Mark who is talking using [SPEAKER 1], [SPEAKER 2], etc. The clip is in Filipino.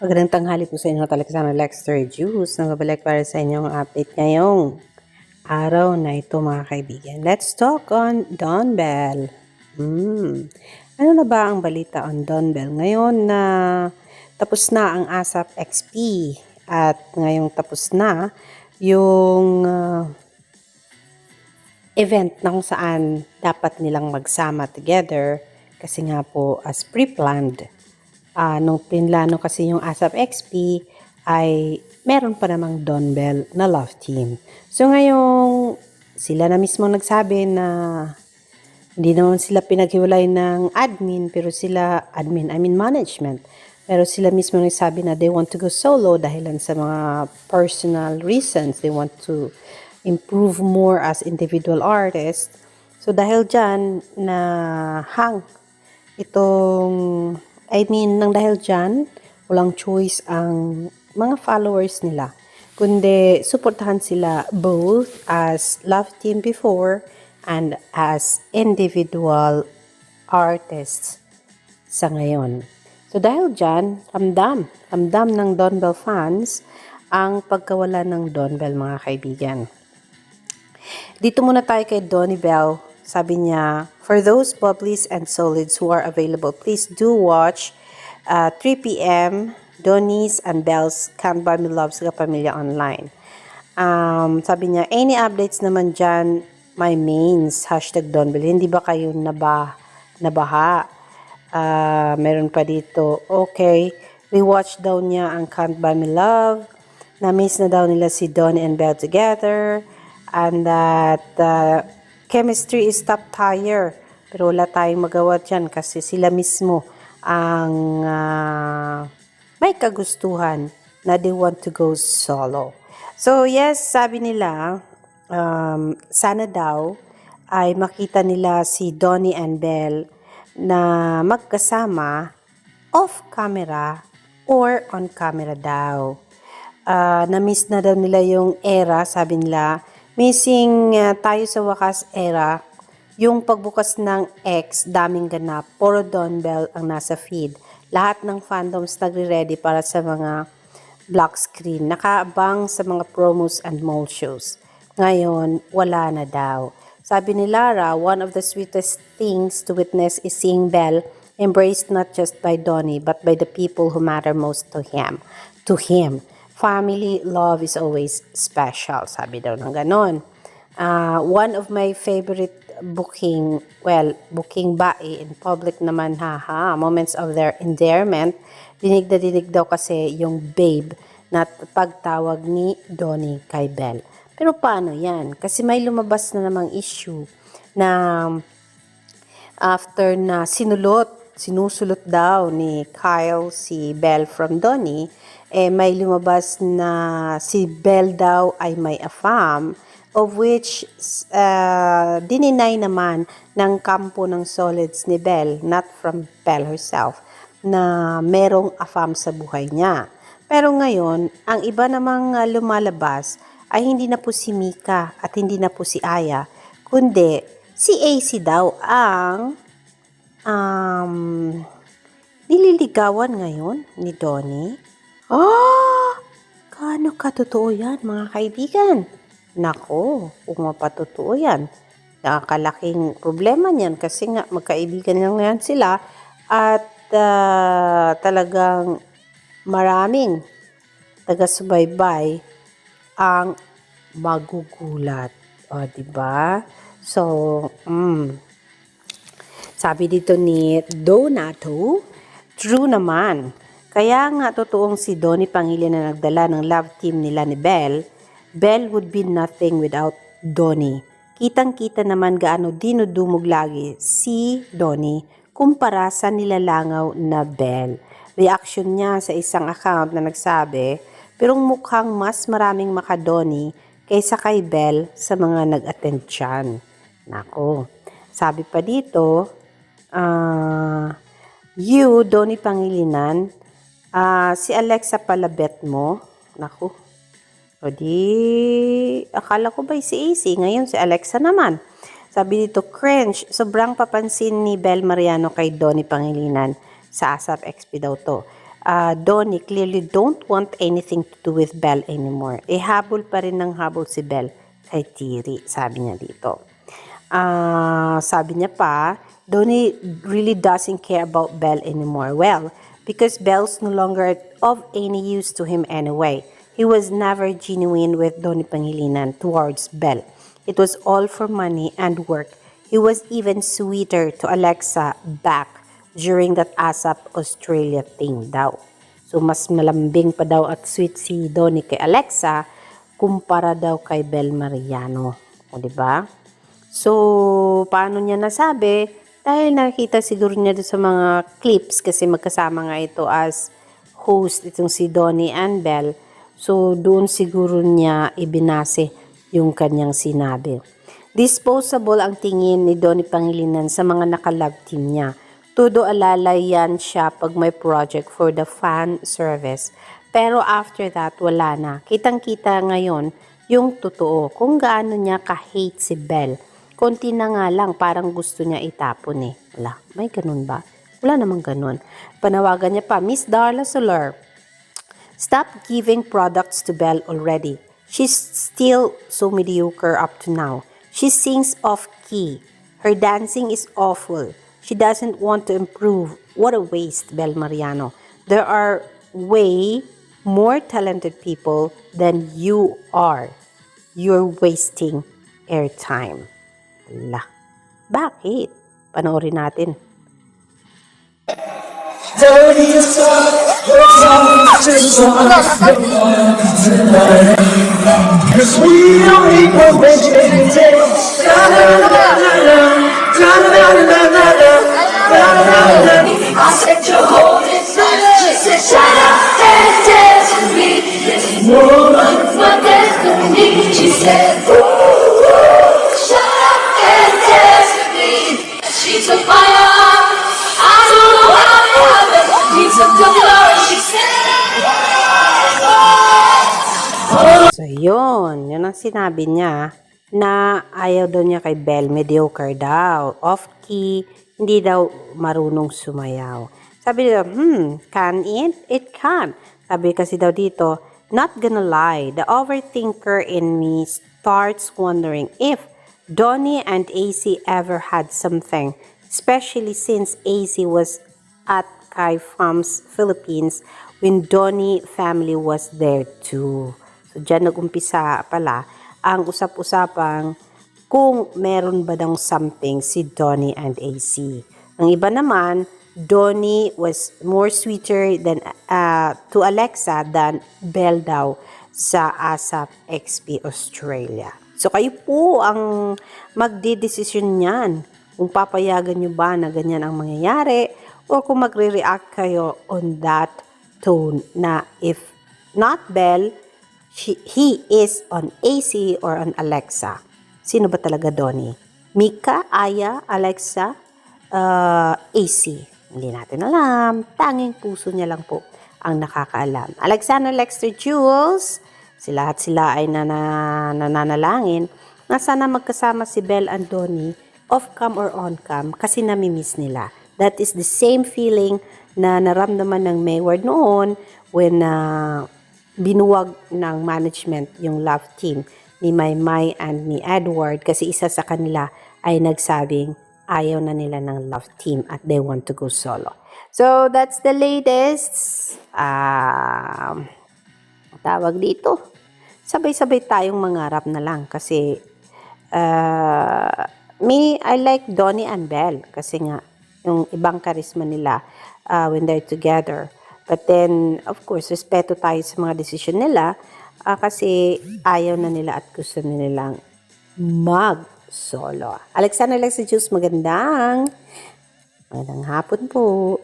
[SPEAKER 1] Magandang tanghali po sa inyo, Alexander Lexter Juice. Nagbabalik para sa inyong update ngayong araw na ito, mga kaibigan. Let's talk on Don Bell. Ano na ba ang balita on Don Bell? Ngayon na tapos na ang ASAP XP at ngayong tapos na yung event na kung saan dapat nilang magsama together kasi nga po as pre-planned. Nung pinlano kasi yung ASAP XP ay meron pa namang Don Bell na love team. So ngayong sila na mismo nagsabi na hindi naman sila pinaghiwalay ng admin, pero sila management. Pero sila mismo nagsabi na they want to go solo dahilan sa mga personal reasons. They want to improve more as individual artists. So dahil dyan na nang dahil dyan, walang choice ang mga followers nila. Kundi, suportahan sila both as love team before and as individual artists sa ngayon. So dahil dyan, ramdam ng Don Bell fans ang pagkawala ng Don Bell, mga kaibigan. Dito muna tayo kay Donnie Bell. Sabi niya, for those bubblies and solids who are available, please do watch 3 p.m. Donnie's and Bell's Can't Buy Me Love sa Kapamilya Online. Sabi niya, any updates naman dyan, my mains, #DonBell. Hindi ba kayo nabaha? Meron pa dito, okay, rewatch daw niya ang Can't Buy Me Love. Na-miss na daw nila si Donnie and Bell together. And that chemistry is top tier. Pero wala tayong magawa dyan kasi sila mismo ang may kagustuhan na they want to go solo. So yes, sabi nila, sana daw ay makita nila si Donnie and Bell na magkasama off camera or on camera daw. Na-miss na daw nila yung era, sabi nila. Missing tayo sa wakas era, yung pagbukas ng X, daming ganap, puro Don Bell ang nasa feed. Lahat ng fandoms nagre-ready para sa mga black screen, nakaabang sa mga promos and mall shows. Ngayon, wala na daw. Sabi ni Lara, one of the sweetest things to witness is seeing Bell embraced not just by Donnie, but by the people who matter most to him. Family love is always special, sabi daw ng ganon. One of my favorite booking bae in public naman, moments of their endearment, dinig na dinig daw kasi yung babe na pagtawag ni Donnie kay Bell. Pero paano yan? Kasi may lumabas na namang issue na after na sinusulot daw ni Kyle si Bell from Donnie, may lumabas na si Bell daw ay may affam, of which dininay naman ng kampo ng solids ni Bell, not from Bell herself, na merong affam sa buhay niya. Pero ngayon, ang iba namang lumalabas ay hindi na po si Mika at hindi na po si Aya, kundi si AC daw ang nililigawan ngayon ni Donnie. Gaano katotoo yan, mga kaibigan? Nako, kung mapatotoo yan, nakakalaking problema niyan kasi nga magkaibigan lang yan sila at talagang maraming taga-subaybay ang magugulat. O, diba? So, sabi dito ni Donato, true naman. Kaya nga totoong si Donnie Pangilinan na nagdala ng love team nila ni Bell. Bell would be nothing without Donnie. Kitang-kita naman gaano dinudumog lagi si Donnie kumpara sa nilalangaw na Bell. Reaction niya sa isang account na nagsabi, pero mukhang mas maraming maka-Donnie kaysa kay Bell sa mga nag-attend dyan. Nako, sabi pa dito, Donnie Pangilinan, si Alexa pala bet mo. Naku. O di, akala ko ba si AC? Ngayon si Alexa naman. Sabi dito, cringe. Sobrang papansin ni Bell Mariano kay Donnie Pangilinan. Sa ASAP XP daw to. Donnie clearly don't want anything to do with Belle anymore. Habol pa rin ng habol si Belle kay Thierry, sabi niya dito. Sabi niya pa, Donnie really doesn't care about Belle anymore. Well, because Belle's no longer of any use to him anyway. He was never genuine with Donnie Pangilinan towards Belle. It was all for money and work. He was even sweeter to Alexa back during that ASAP Australia thing daw. So mas malambing pa daw at sweet si Donnie kay Alexa kumpara daw kay Belle Mariano. O diba? So, paano niya nasabi? Dahil nakita siguro niya doon sa mga clips kasi magkasama nga ito as host itong si Donnie and Belle. So, doon siguro niya ibinase yung kanyang sinabi. Disposable ang tingin ni Donnie Pangilinan sa mga naka-love team niya. Todo alalay yan siya pag may project for the fan service. Pero after that, wala na. Kitang-kita ngayon yung totoo kung gaano niya ka-hate si Belle. Konti na nga lang, parang gusto niya itapon eh. Wala, may ganun ba? Wala namang ganun. Panawagan niya pa, Miss Darla Soler, stop giving products to Belle already. She's still so mediocre up to now. She sings off key. Her dancing is awful. She doesn't want to improve. What a waste, Belle Mariano. There are way more talented people than you are. You're wasting airtime. Lah, bakit? Panoorin natin.
[SPEAKER 2] I said you're holding tight. She said shut up and dance with me. This woman was destiny. She said shut up and dance with me. She took my arm. I don't know how it happened. He took the glory. She said.
[SPEAKER 1] So, yun ang sinabi niya na ayaw daw niya kay Belle, mediocre daw, off-key, hindi daw marunong sumayaw. Sabi niya, can it? It can. Sabi kasi daw dito, not gonna lie, the overthinker in me starts wondering if Donnie and AC ever had something, especially since AC was at Kai Farms, Philippines, when Donnie family was there too. So, dyan nag-umpisa pala ang usap-usapang kung meron ba daw something si Donnie and AC. Ang iba naman, Donnie was more sweeter than to Alexa than Belle daw sa ASAP XP Australia. So, kayo po ang magdidesisyon niyan kung papayagan nyo ba na ganyan ang mangyayari o kung magre-react kayo on that tone na if not Belle, he is on AC or on Alexa. Sino ba talaga, Donnie? Mika, Aya, Alexa, AC. Hindi natin alam. Tanging puso niya lang po ang nakakaalam. Alexander, Lexter, Jules, sila ay nananalangin na sana magkasama si Belle and Donnie off-cam or on-cam kasi namimiss nila. That is the same feeling na naramdaman ng Mayward noon when binuwag ng management yung love team ni Maymay and ni Edward kasi isa sa kanila ay nagsabing ayaw na nila ng love team at they want to go solo. So, that's the latest. Tawag dito. Sabay-sabay tayong mangarap na lang kasi I like Donnie and Belle kasi nga yung ibang karisma nila when they're together. But then, of course, respeto tayo sa mga desisyon nila kasi ayaw na nila at gusto nilang mag-solo. Alexander Lexi Juice, magandang hapon po.